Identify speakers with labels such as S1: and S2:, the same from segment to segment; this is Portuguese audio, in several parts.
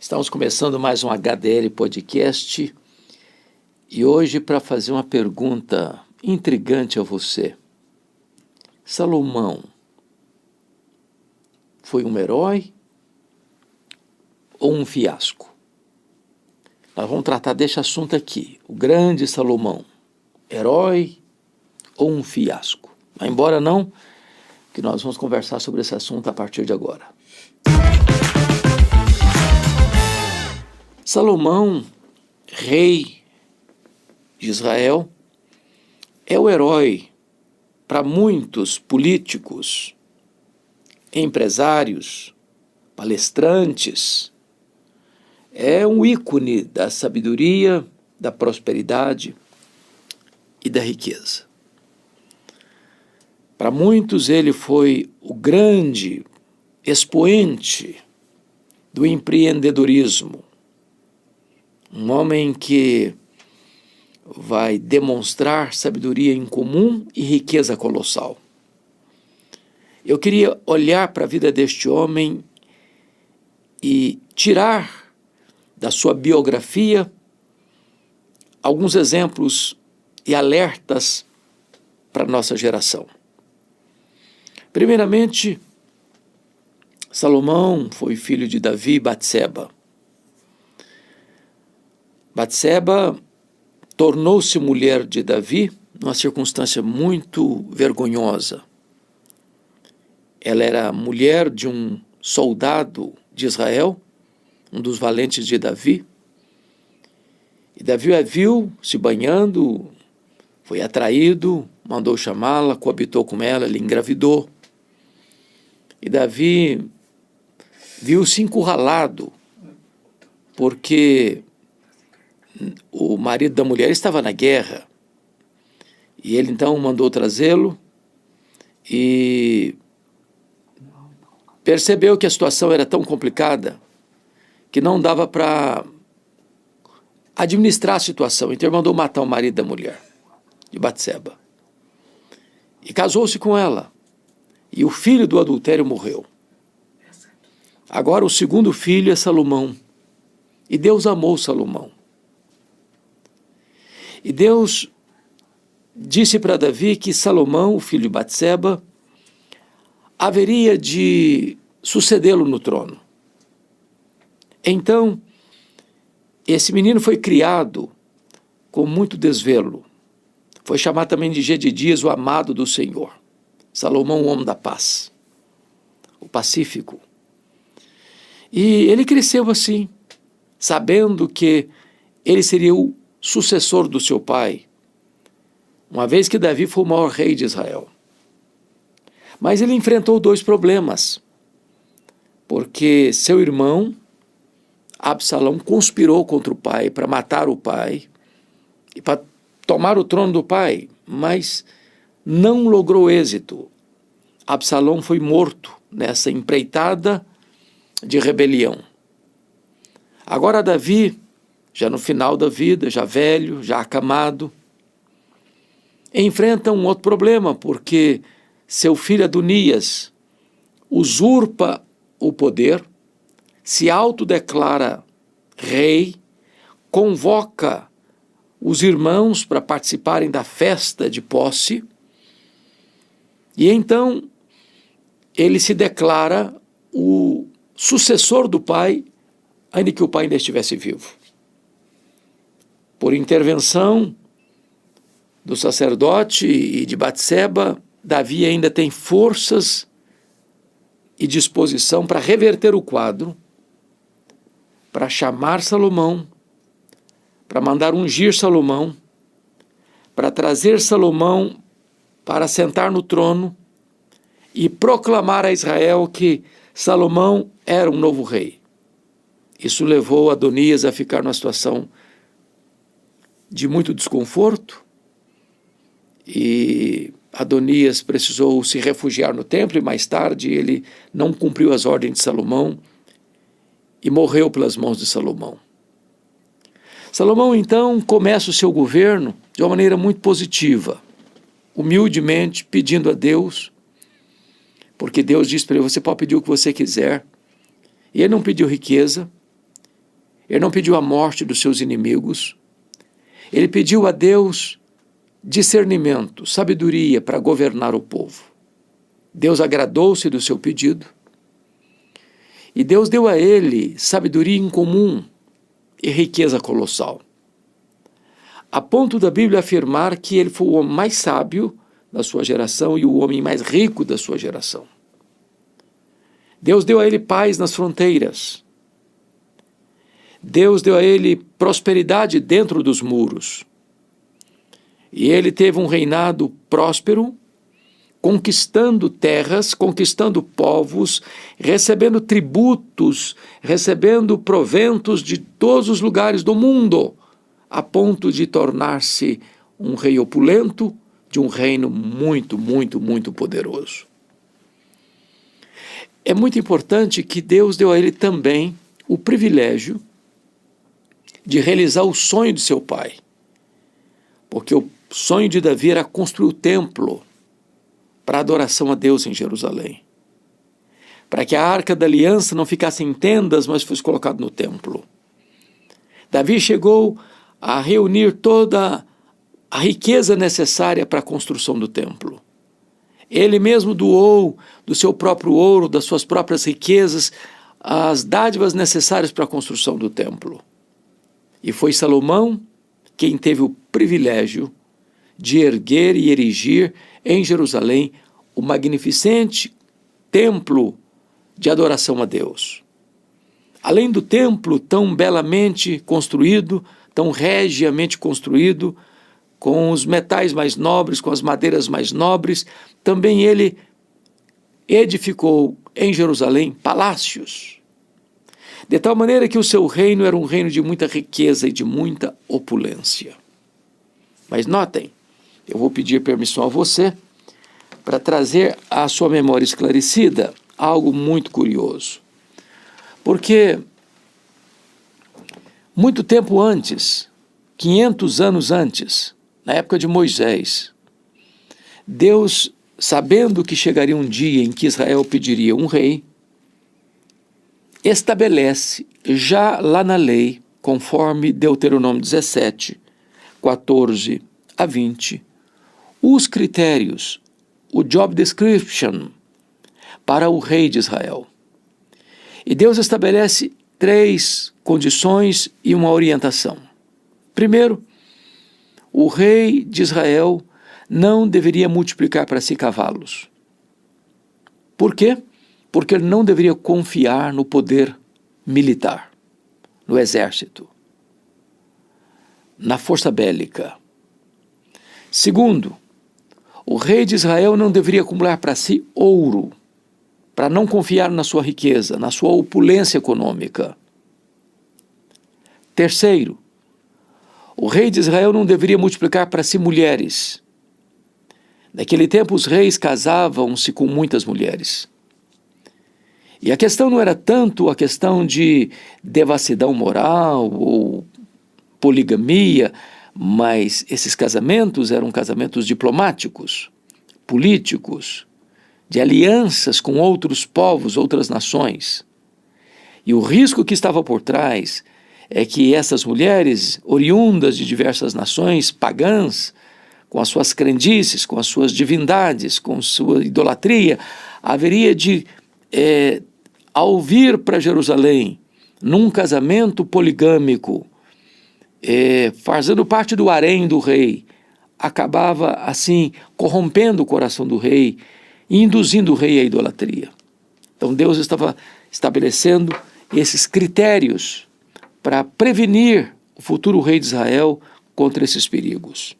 S1: Estamos começando mais um HDL Podcast e hoje para fazer uma pergunta intrigante a você. Salomão foi um herói ou um fiasco? Nós vamos tratar deste assunto aqui, o grande Salomão, herói ou um fiasco? Mas embora não, que nós vamos conversar sobre esse assunto a partir de agora. Salomão, rei de Israel, é o herói para muitos políticos, empresários, palestrantes. É um ícone da sabedoria, da prosperidade e da riqueza. Para muitos ele foi o grande expoente do empreendedorismo. Um homem que vai demonstrar sabedoria incomum e riqueza colossal. Eu queria olhar para a vida deste homem e tirar da sua biografia alguns exemplos e alertas para a nossa geração. Primeiramente, Salomão foi filho de Davi e Batseba. Batseba tornou-se mulher de Davi numa circunstância muito vergonhosa. Ela era mulher de um soldado de Israel, um dos valentes de Davi. E Davi a viu se banhando, foi atraído, mandou chamá-la, coabitou com ela, ele engravidou. E Davi viu-se encurralado, porque o marido da mulher estava na guerra. E ele então mandou trazê-lo e percebeu que a situação era tão complicada que não dava para administrar a situação. Então ele mandou matar o marido da mulher, de Batseba. E casou-se com ela. E o filho do adultério morreu. Agora o segundo filho é Salomão. E Deus amou Salomão. E Deus disse para Davi que Salomão, o filho de Batseba, haveria de sucedê-lo no trono. Então, esse menino foi criado com muito desvelo. Foi chamado também de Jedidias, o amado do Senhor. Salomão, o homem da paz, o pacífico. E ele cresceu assim, sabendo que ele seria o sucessor do seu pai, uma vez que Davi foi o maior rei de Israel. Mas ele enfrentou dois problemas, porque seu irmão, Absalão, conspirou contra o pai para matar o pai e para tomar o trono do pai, mas não logrou êxito. Absalão foi morto nessa empreitada de rebelião. Agora Davi, já no final da vida, já velho, já acamado, enfrenta um outro problema, porque seu filho Adonias usurpa o poder, se autodeclara rei, convoca os irmãos para participarem da festa de posse, e então ele se declara o sucessor do pai, ainda que o pai ainda estivesse vivo. Por intervenção do sacerdote e de Batseba, Davi ainda tem forças e disposição para reverter o quadro, para chamar Salomão, para mandar ungir Salomão, para trazer Salomão para sentar no trono e proclamar a Israel que Salomão era um novo rei. Isso levou Adonias a ficar numa situação de muito desconforto, e Adonias precisou se refugiar no templo, e mais tarde ele não cumpriu as ordens de Salomão e morreu pelas mãos de Salomão. Salomão então começa o seu governo de uma maneira muito positiva, humildemente pedindo a Deus, porque Deus disse para ele: você pode pedir o que você quiser. E ele não pediu riqueza, ele não pediu a morte dos seus inimigos, ele pediu a Deus discernimento, sabedoria para governar o povo. Deus agradou-se do seu pedido e Deus deu a ele sabedoria incomum e riqueza colossal, a ponto da Bíblia afirmar que ele foi o homem mais sábio da sua geração e o homem mais rico da sua geração. Deus deu a ele paz nas fronteiras. Deus deu a ele prosperidade dentro dos muros. E ele teve um reinado próspero, conquistando terras, conquistando povos, recebendo tributos, recebendo proventos de todos os lugares do mundo, a ponto de tornar-se um rei opulento de um reino muito, muito, muito poderoso. É muito importante que Deus deu a ele também o privilégio de realizar o sonho de seu pai, porque o sonho de Davi era construir o templo para adoração a Deus em Jerusalém, para que a arca da aliança não ficasse em tendas, mas fosse colocado no templo. Davi chegou a reunir toda a riqueza necessária para a construção do templo. Ele mesmo doou do seu próprio ouro, das suas próprias riquezas, as dádivas necessárias para a construção do templo. E foi Salomão quem teve o privilégio de erguer e erigir em Jerusalém o magnificente templo de adoração a Deus. Além do templo tão belamente construído, tão regiamente construído, com os metais mais nobres, com as madeiras mais nobres, também ele edificou em Jerusalém palácios, de tal maneira que o seu reino era um reino de muita riqueza e de muita opulência. Mas notem, eu vou pedir permissão a você para trazer à sua memória esclarecida algo muito curioso. Porque muito tempo antes, 500 anos antes, na época de Moisés, Deus, sabendo que chegaria um dia em que Israel pediria um rei, estabelece já lá na lei, conforme Deuteronômio 17, 14 a 20, os critérios, o job description para o rei de Israel. E Deus estabelece 3 condições e uma orientação. Primeiro, o rei de Israel não deveria multiplicar para si cavalos. Por quê? Porque ele não deveria confiar no poder militar, no exército, na força bélica. Segundo, o rei de Israel não deveria acumular para si ouro, para não confiar na sua riqueza, na sua opulência econômica. Terceiro, o rei de Israel não deveria multiplicar para si mulheres. Naquele tempo os reis casavam-se com muitas mulheres. E a questão não era tanto a questão de devassidão moral ou poligamia, mas esses casamentos eram casamentos diplomáticos, políticos, de alianças com outros povos, outras nações. E o risco que estava por trás é que essas mulheres, oriundas de diversas nações pagãs, com as suas crendices, com as suas divindades, com sua idolatria, haveria de, ao vir para Jerusalém, num casamento poligâmico, fazendo parte do harém do rei, acabava assim corrompendo o coração do rei e induzindo o rei à idolatria. Então Deus estava estabelecendo esses critérios para prevenir o futuro rei de Israel contra esses perigos.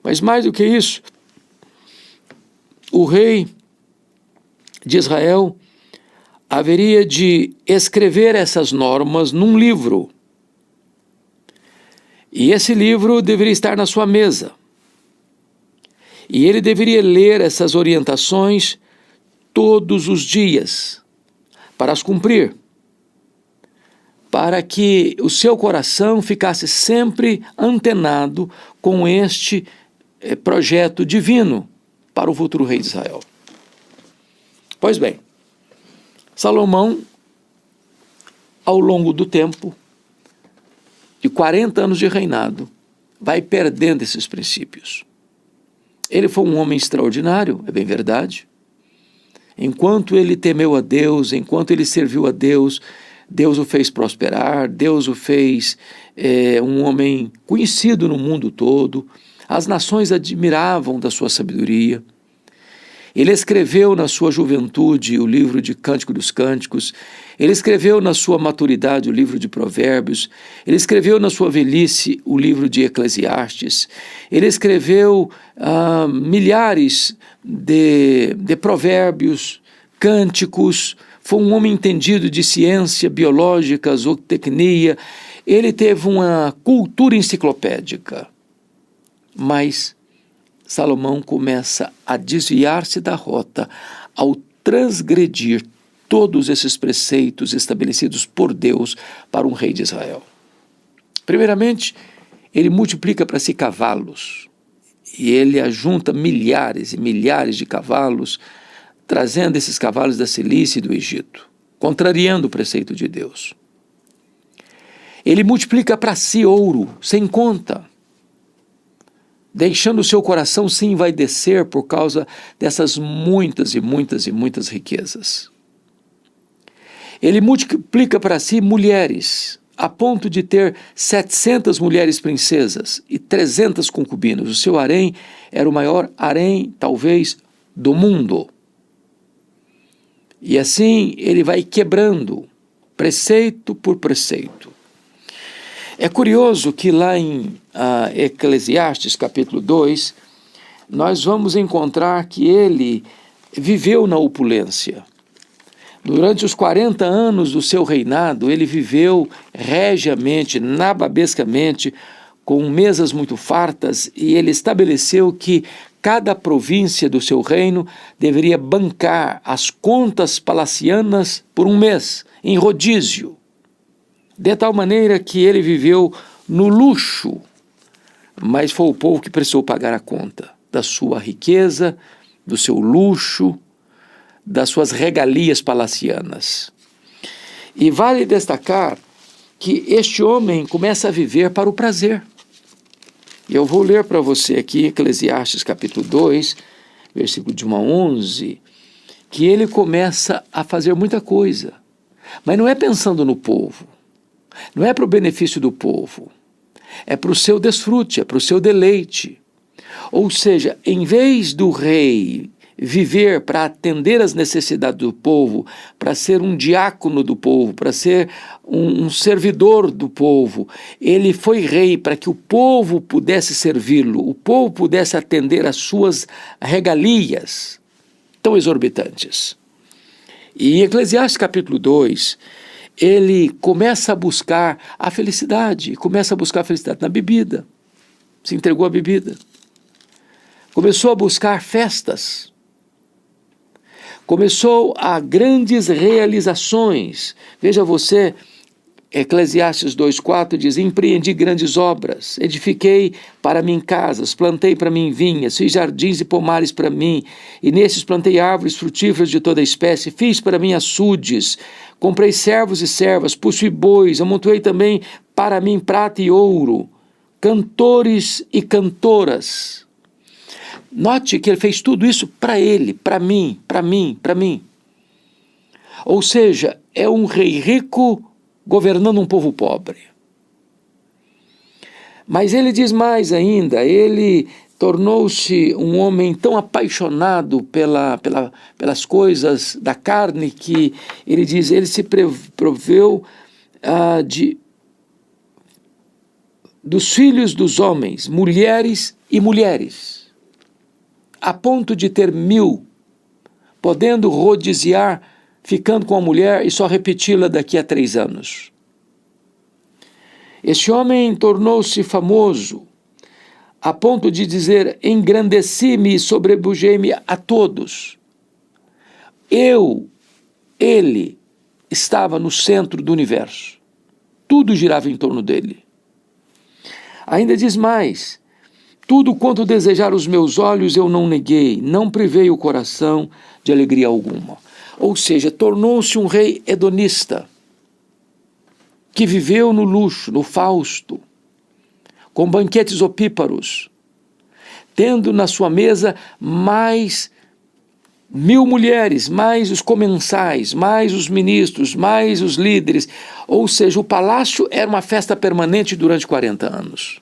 S1: Mas mais do que isso, o rei de Israel haveria de escrever essas normas num livro. E esse livro deveria estar na sua mesa. E ele deveria ler essas orientações todos os dias para as cumprir, para que o seu coração ficasse sempre antenado com este projeto divino para o futuro rei de Israel. Pois bem, Salomão, ao longo do tempo, de 40 anos de reinado, vai perdendo esses princípios. Ele foi um homem extraordinário, é bem verdade. Enquanto ele temeu a Deus, enquanto ele serviu a Deus, Deus o fez prosperar, Deus o fez um homem conhecido no mundo todo. As nações admiravam da sua sabedoria. Ele escreveu na sua juventude o livro de Cântico dos Cânticos, ele escreveu na sua maturidade o livro de Provérbios, ele escreveu na sua velhice o livro de Eclesiastes, ele escreveu milhares de provérbios, cânticos, foi um homem entendido de ciência biológica, zootecnia, ele teve uma cultura enciclopédica, mas Salomão começa a desviar-se da rota ao transgredir todos esses preceitos estabelecidos por Deus para um rei de Israel. Primeiramente, ele multiplica para si cavalos, e ele ajunta milhares e milhares de cavalos, trazendo esses cavalos da Cilícia e do Egito, contrariando o preceito de Deus. Ele multiplica para si ouro, sem conta, deixando o seu coração se envaidecer por causa dessas muitas e muitas e muitas riquezas. Ele multiplica para si mulheres, a ponto de ter 700 mulheres princesas e 300 concubinas. O seu harém era o maior harém, talvez, do mundo. E assim ele vai quebrando preceito por preceito. É curioso que lá em Eclesiastes capítulo 2, nós vamos encontrar que ele viveu na opulência. Durante os 40 anos do seu reinado, ele viveu regiamente, nababescamente, com mesas muito fartas, e ele estabeleceu que cada província do seu reino deveria bancar as contas palacianas por um mês, em rodízio. De tal maneira que ele viveu no luxo, mas foi o povo que precisou pagar a conta da sua riqueza, do seu luxo, das suas regalias palacianas. E vale destacar que este homem começa a viver para o prazer. Eu vou ler para você aqui Eclesiastes capítulo 2, versículo de 1 a 11, que ele começa a fazer muita coisa, mas não é pensando no povo. Não é para o benefício do povo, é para o seu desfrute, é para o seu deleite. Ou seja, em vez do rei viver para atender às necessidades do povo, para ser um diácono do povo, para ser um servidor do povo, ele foi rei para que o povo pudesse servi-lo, o povo pudesse atender às suas regalias tão exorbitantes. E em Eclesiastes capítulo 2, ele começa a buscar a felicidade na bebida, se entregou à bebida, começou a buscar festas, começou a grandes realizações. Veja você, Eclesiastes 2,4 diz: empreendi grandes obras, edifiquei para mim casas, plantei para mim vinhas, fiz jardins e pomares para mim, e nesses plantei árvores frutíferas de toda espécie, fiz para mim açudes, comprei servos e servas, possuí bois, amontoei também para mim prata e ouro, cantores e cantoras. Note que ele fez tudo isso para ele, para mim, para mim, para mim. Ou seja, é um rei rico governando um povo pobre. Mas ele diz mais ainda, ele tornou-se um homem tão apaixonado pelas coisas da carne que ele diz, ele se proveu dos filhos dos homens, mulheres e mulheres, a ponto de ter 1000, podendo rodiziar, ficando com a mulher e só repeti-la daqui a 3 anos. Este homem tornou-se famoso, a ponto de dizer, engrandeci-me e sobrepujei-me a todos. Ele estava no centro do universo. Tudo girava em torno dele. Ainda diz mais, tudo quanto desejar os meus olhos eu não neguei, não privei o coração de alegria alguma. Ou seja, tornou-se um rei hedonista. que viveu no luxo, no fausto, com banquetes opíparos, tendo na sua mesa mais 1000 mulheres, mais os comensais, mais os ministros, mais os líderes. Ou seja, o palácio era uma festa permanente durante 40 anos.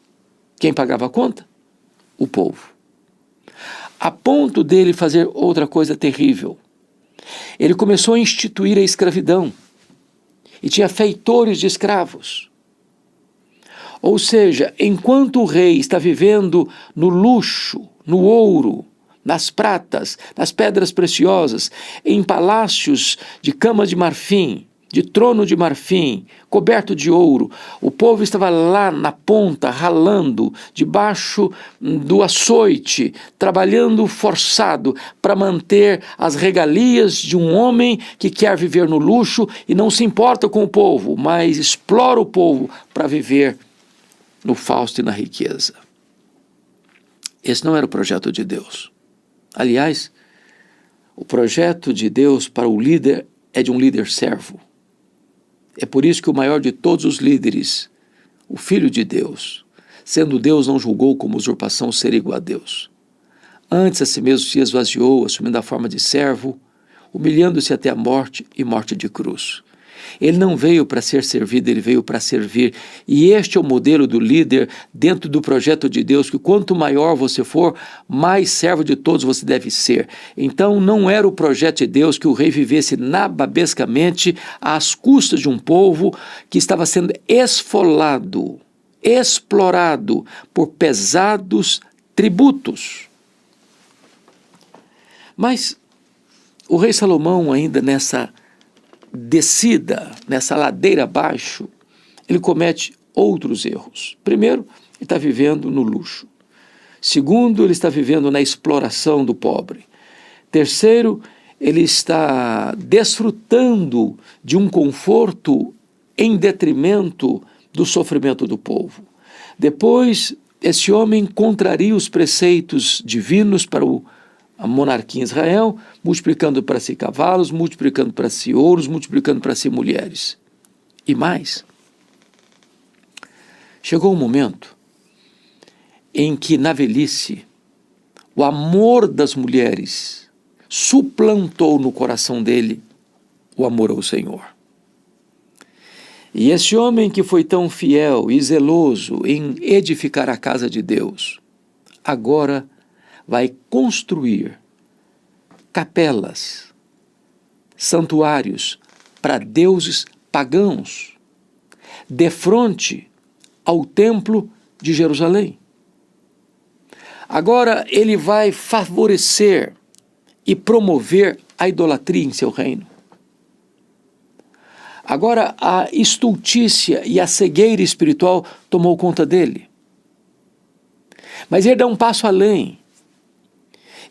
S1: Quem pagava a conta? O povo. A ponto dele fazer outra coisa terrível. Ele começou a instituir a escravidão e tinha feitores de escravos. Ou seja, enquanto o rei está vivendo no luxo, no ouro, nas pratas, nas pedras preciosas, em palácios de cama de marfim, de trono de marfim, coberto de ouro, o povo estava lá na ponta, ralando, debaixo do açoite, trabalhando forçado para manter as regalias de um homem que quer viver no luxo e não se importa com o povo, mas explora o povo para viver no fausto e na riqueza. Esse não era o projeto de Deus. Aliás, o projeto de Deus para o líder é de um líder servo. É por isso que o maior de todos os líderes, o Filho de Deus, sendo Deus, não julgou como usurpação ser igual a Deus. Antes a si mesmo se esvaziou, assumindo a forma de servo, humilhando-se até a morte e morte de cruz. Ele não veio para ser servido, ele veio para servir. E este é o modelo do líder dentro do projeto de Deus, que quanto maior você for, mais servo de todos você deve ser. Então não era o projeto de Deus que o rei vivesse nababescamente às custas de um povo que estava sendo esfolado, explorado por pesados tributos. Mas o rei Salomão, ainda nessa descida, nessa ladeira abaixo, ele comete outros erros. Primeiro, ele está vivendo no luxo. Segundo, ele está vivendo na exploração do pobre. Terceiro, ele está desfrutando de um conforto em detrimento do sofrimento do povo. Depois, esse homem contraria os preceitos divinos para a monarquia em Israel, multiplicando para si cavalos, multiplicando para si ouros, multiplicando para si mulheres. E mais, chegou um momento em que, na velhice, o amor das mulheres suplantou no coração dele o amor ao Senhor. E esse homem que foi tão fiel e zeloso em edificar a casa de Deus, agora vai construir capelas, santuários para deuses pagãos, defronte ao templo de Jerusalém. Agora ele vai favorecer e promover a idolatria em seu reino. Agora a estultícia e a cegueira espiritual tomou conta dele. Mas ele dá um passo além.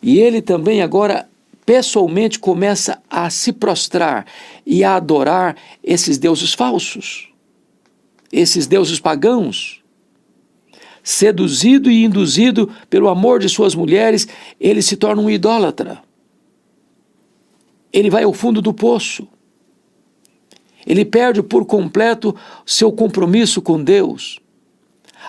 S1: E ele também agora pessoalmente começa a se prostrar e a adorar esses deuses falsos, esses deuses pagãos. Seduzido e induzido pelo amor de suas mulheres, ele se torna um idólatra. Ele vai ao fundo do poço. Ele perde por completo seu compromisso com Deus.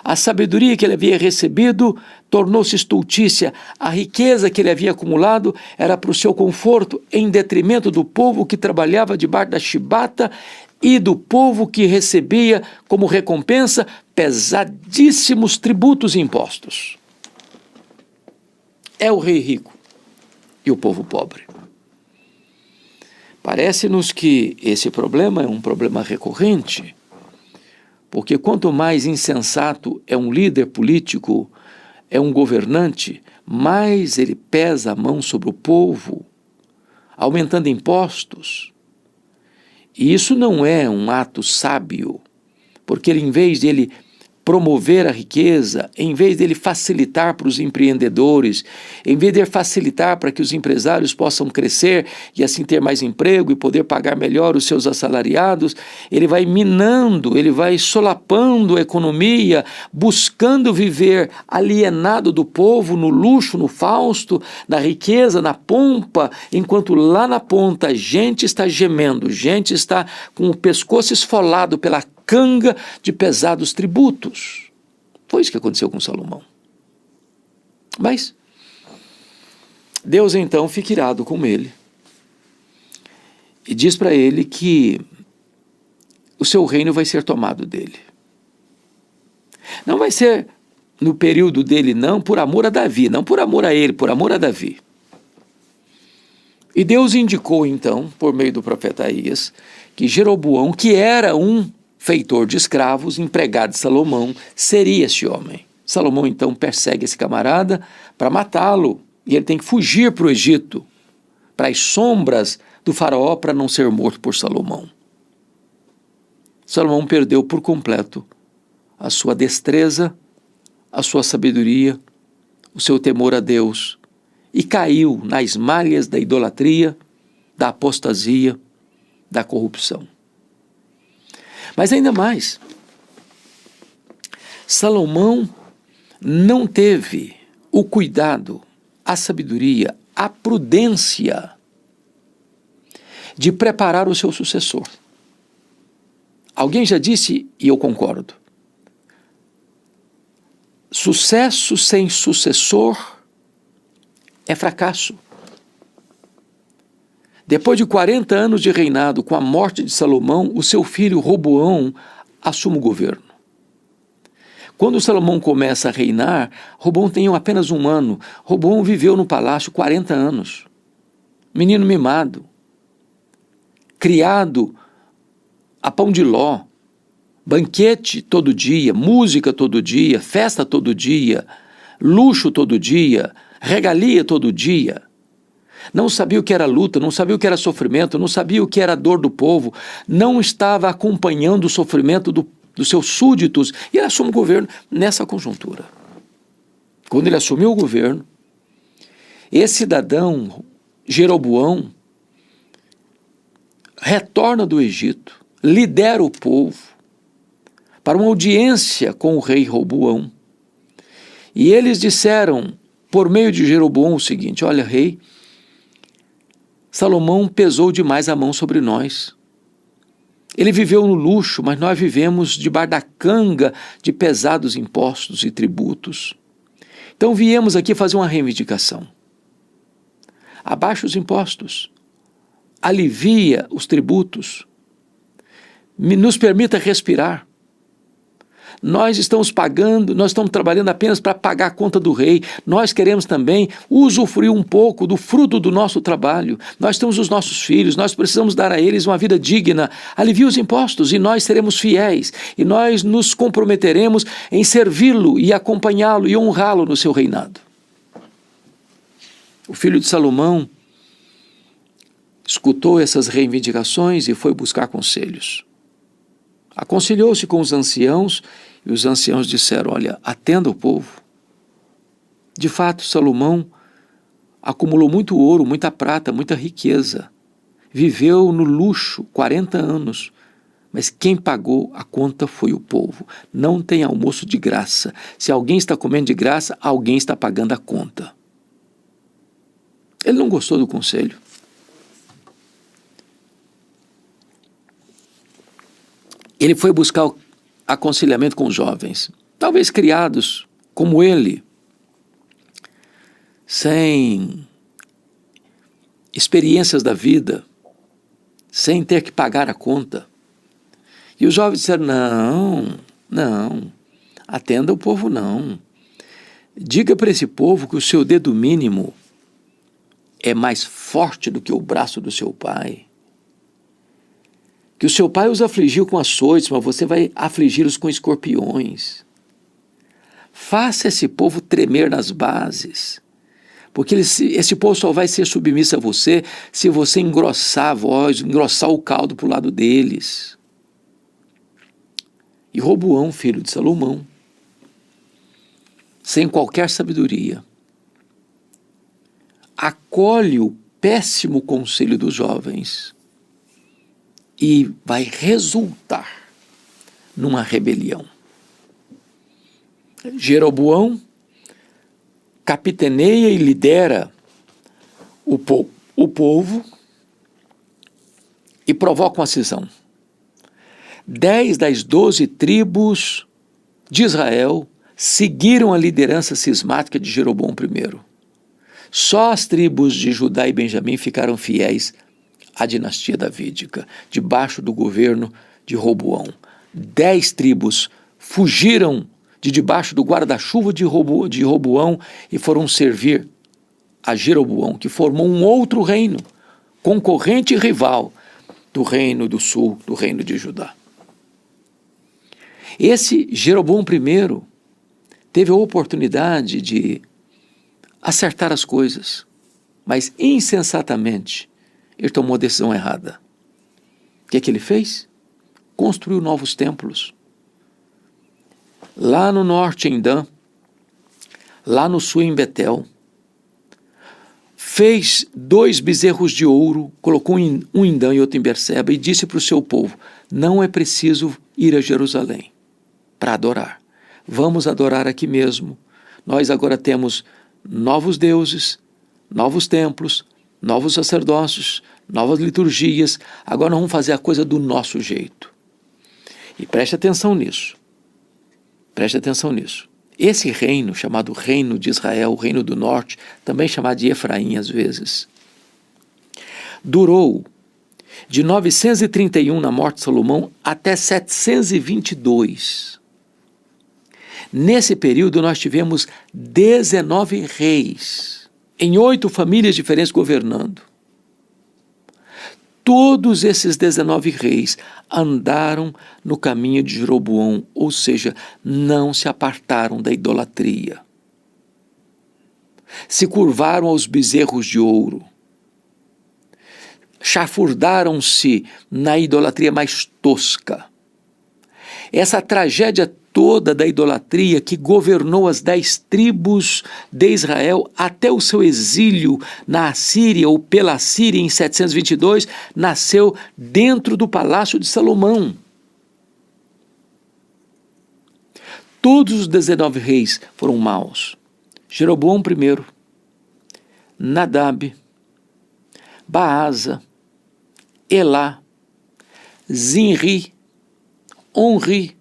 S1: A sabedoria que ele havia recebido tornou-se estultícia. A riqueza que ele havia acumulado era para o seu conforto, em detrimento do povo que trabalhava debaixo da chibata e do povo que recebia como recompensa pesadíssimos tributos e impostos. É o rei rico e o povo pobre. Parece-nos que esse problema é um problema recorrente, porque quanto mais insensato é um líder político, é um governante, mais ele pesa a mão sobre o povo, aumentando impostos. E isso não é um ato sábio, porque ele, em vez de ele promover a riqueza, em vez dele facilitar para os empreendedores, em vez de facilitar para que os empresários possam crescer e assim ter mais emprego e poder pagar melhor os seus assalariados, ele vai minando, ele vai solapando a economia, buscando viver alienado do povo no luxo, no fausto, na riqueza, na pompa, enquanto lá na ponta gente está gemendo, gente está com o pescoço esfolado pela canga de pesados tributos. Foi isso que aconteceu com Salomão. Mas Deus então fica irado com ele e diz para ele que o seu reino vai ser tomado dele. Não vai ser no período dele, não, por amor a Davi, não por amor a ele, por amor a Davi. E Deus indicou então, por meio do profeta Aías, que Jeroboão, que era um feitor de escravos, empregado de Salomão, seria esse homem. Salomão então persegue esse camarada para matá-lo, e ele tem que fugir para o Egito, para as sombras do faraó, para não ser morto por Salomão. Salomão perdeu por completo a sua destreza, a sua sabedoria, o seu temor a Deus, e caiu nas malhas da idolatria, da apostasia, da corrupção. Mas ainda mais, Salomão não teve o cuidado, a sabedoria, a prudência de preparar o seu sucessor. Alguém já disse, e eu concordo, sucesso sem sucessor é fracasso. Depois de 40 anos de reinado, com a morte de Salomão, o seu filho Roboão assume o governo. Quando Salomão começa a reinar, Roboão tem apenas 1 ano. Roboão viveu no palácio 40 anos. Menino mimado, criado a pão de ló, banquete todo dia, música todo dia, festa todo dia, luxo todo dia, regalia todo dia. Não sabia o que era luta, não sabia o que era sofrimento, não sabia o que era a dor do povo, não estava acompanhando o sofrimento dos seus súditos, e ele assume o governo nessa conjuntura. Quando ele assumiu o governo, esse cidadão, Jeroboão, retorna do Egito, lidera o povo para uma audiência com o rei Roboão. E eles disseram, por meio de Jeroboão, o seguinte: olha, rei, Salomão pesou demais a mão sobre nós. Ele viveu no luxo, mas nós vivemos debaixo da canga de pesados impostos e tributos. Então viemos aqui fazer uma reivindicação. Abaixa os impostos, alivia os tributos, nos permita respirar. Nós estamos pagando, nós estamos trabalhando apenas para pagar a conta do rei. Nós queremos também usufruir um pouco do fruto do nosso trabalho. Nós temos os nossos filhos, nós precisamos dar a eles uma vida digna. Alivia os impostos e nós seremos fiéis. E nós nos comprometeremos em servi-lo e acompanhá-lo e honrá-lo no seu reinado. O filho de Salomão escutou essas reivindicações e foi buscar conselhos. Aconselhou-se com os anciãos, e os anciãos disseram: olha, atenda o povo. De fato, Salomão acumulou muito ouro, muita prata, muita riqueza. Viveu no luxo 40 anos, mas quem pagou a conta foi o povo. Não tem almoço de graça. Se alguém está comendo de graça, alguém está pagando a conta. Ele não gostou do conselho. Ele foi buscar o aconselhamento com os jovens, talvez criados como ele, sem experiências da vida, sem ter que pagar a conta. E os jovens disseram: não, atenda o povo não. Diga para esse povo que o seu dedo mínimo é mais forte do que o braço do seu pai. Que o seu pai os afligiu com açoites, mas você vai afligi-los com escorpiões. Faça esse povo tremer nas bases, porque esse povo só vai ser submisso a você se você engrossar a voz, engrossar o caldo para o lado deles. E Roboão, filho de Salomão, sem qualquer sabedoria, acolhe o péssimo conselho dos jovens e vai resultar numa rebelião. Jeroboão capitaneia e lidera o povo e provoca uma cisão. 10 das 12 tribos de Israel seguiram a liderança cismática de Jeroboão I. Só as tribos de Judá e Benjamim ficaram fiéis à dinastia davídica, debaixo do governo de Roboão. 10 tribos fugiram de debaixo do guarda-chuva de Roboão e foram servir a Jeroboão, que formou um outro reino, concorrente e rival do reino do sul, do reino de Judá. Esse Jeroboão I teve a oportunidade de acertar as coisas, mas insensatamente ele tomou a decisão errada. O que é que ele fez? Construiu novos templos. Lá no norte em Dan, lá no sul em Betel. Fez 2 bezerros de ouro, colocou um em Dan e outro em Berseba e disse para o seu povo: não é preciso ir a Jerusalém para adorar. Vamos adorar aqui mesmo. Nós agora temos novos deuses, novos templos, novos sacerdócios, novas liturgias. Agora nós vamos fazer a coisa do nosso jeito. E preste atenção nisso. Preste atenção nisso. Esse reino, chamado Reino de Israel, o Reino do Norte, também chamado de Efraim às vezes, durou de 931, na morte de Salomão, até 722. Nesse período nós tivemos 19 reis, em 8 famílias diferentes governando. Todos esses 19 reis andaram no caminho de Jeroboão, ou seja, não se apartaram da idolatria. Se curvaram aos bezerros de ouro. Chafurdaram-se na idolatria mais tosca. Essa tragédia toda da idolatria que governou as 10 tribos de Israel até o seu exílio na Assíria ou pela Assíria em 722, nasceu dentro do palácio de Salomão. Todos os 19 reis foram maus. Jeroboão I, Nadab, Baasa, Elá, Zinri, Onri,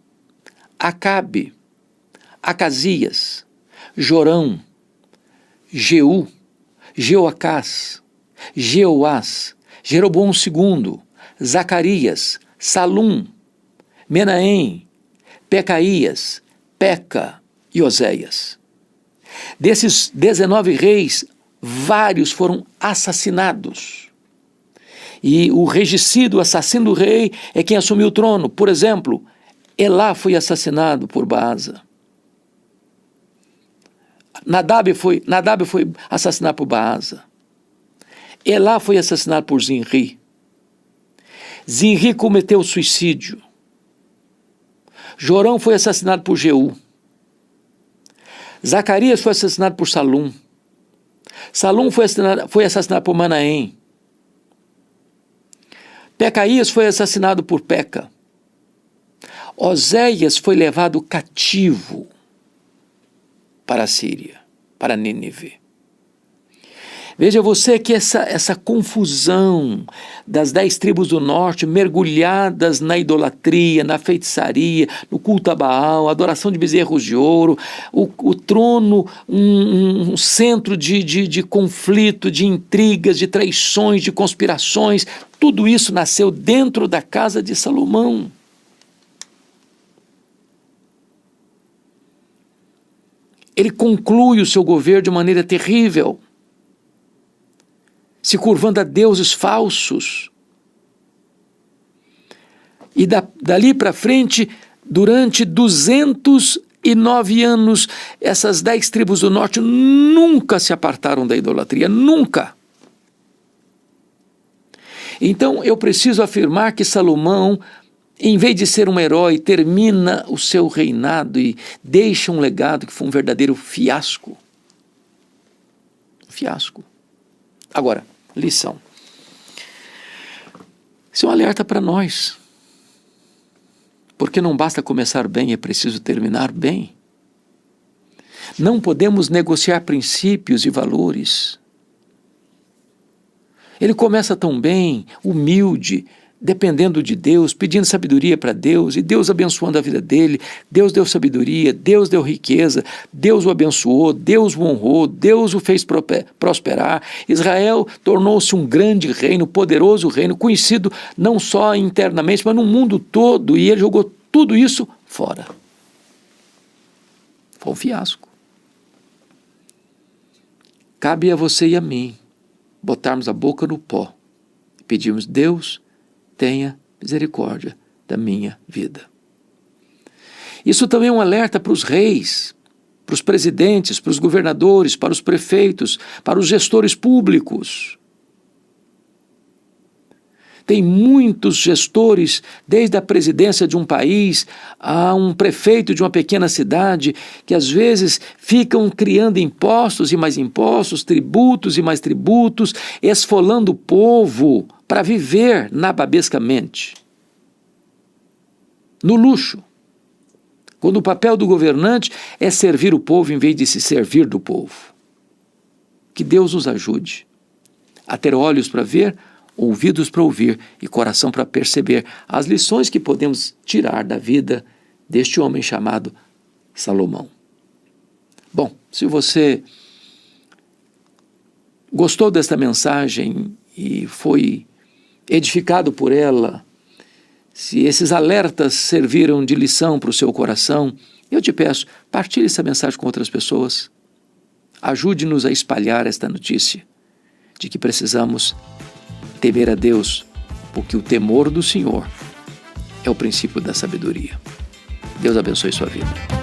S1: Acabe, Acasias, Jorão, Jeú, Jeoacás, Jeoás, Jeroboão II, Zacarias, Salum, Menahem, Pecaías, Peca e Oséias. Desses 19 reis, vários foram assassinados. E o regicida, o assassino do rei, é quem assumiu o trono. Por exemplo, Elá foi assassinado por Baasa. Nadab foi assassinado por Baasa. Elá foi assassinado por Zinri. Zinri cometeu suicídio. Jorão foi assassinado por Jeú. Zacarias foi assassinado por Salum. Salum foi assassinado por Menahem. Pecaías foi assassinado por Peca. Oséias foi levado cativo para a Síria, para Nínive. Veja você que essa confusão das 10 tribos do norte, mergulhadas na idolatria, na feitiçaria, no culto a Baal, adoração de bezerros de ouro, o trono, um centro de conflito, de intrigas, de traições, de conspirações, tudo isso nasceu dentro da casa de Salomão. Ele conclui o seu governo de maneira terrível, se curvando a deuses falsos. E dali para frente, durante 209 anos, essas 10 tribos do norte nunca se apartaram da idolatria, nunca. Então eu preciso afirmar que Salomão, em vez de ser um herói, termina o seu reinado e deixa um legado que foi um verdadeiro fiasco. Fiasco. Agora, lição. Isso é um alerta para nós. Porque não basta começar bem, é preciso terminar bem. Não podemos negociar princípios e valores. Ele começa tão bem, humilde, dependendo de Deus, pedindo sabedoria para Deus, e Deus abençoando a vida dele. Deus deu sabedoria, Deus deu riqueza, Deus o abençoou, Deus o honrou, Deus o fez prosperar. Israel tornou-se um grande reino, poderoso reino, conhecido não só internamente, mas no mundo todo, e ele jogou tudo isso fora. Foi um fiasco. Cabe a você e a mim botarmos a boca no pó e pedirmos: Deus, tenha misericórdia da minha vida. Isso também é um alerta para os reis, para os presidentes, para os governadores, para os prefeitos, para os gestores públicos. Tem muitos gestores, desde a presidência de um país a um prefeito de uma pequena cidade, que às vezes ficam criando impostos e mais impostos, tributos e mais tributos, esfolando o povo para viver nababescamente, no luxo, quando o papel do governante é servir o povo em vez de se servir do povo. Que Deus nos ajude a ter olhos para ver, ouvidos para ouvir e coração para perceber as lições que podemos tirar da vida deste homem chamado Salomão. Bom, se você gostou desta mensagem e foi edificado por ela, se esses alertas serviram de lição para o seu coração, eu te peço, partilhe essa mensagem com outras pessoas. Ajude-nos a espalhar esta notícia de que precisamos temer a Deus, porque o temor do Senhor é o princípio da sabedoria. Deus abençoe sua vida.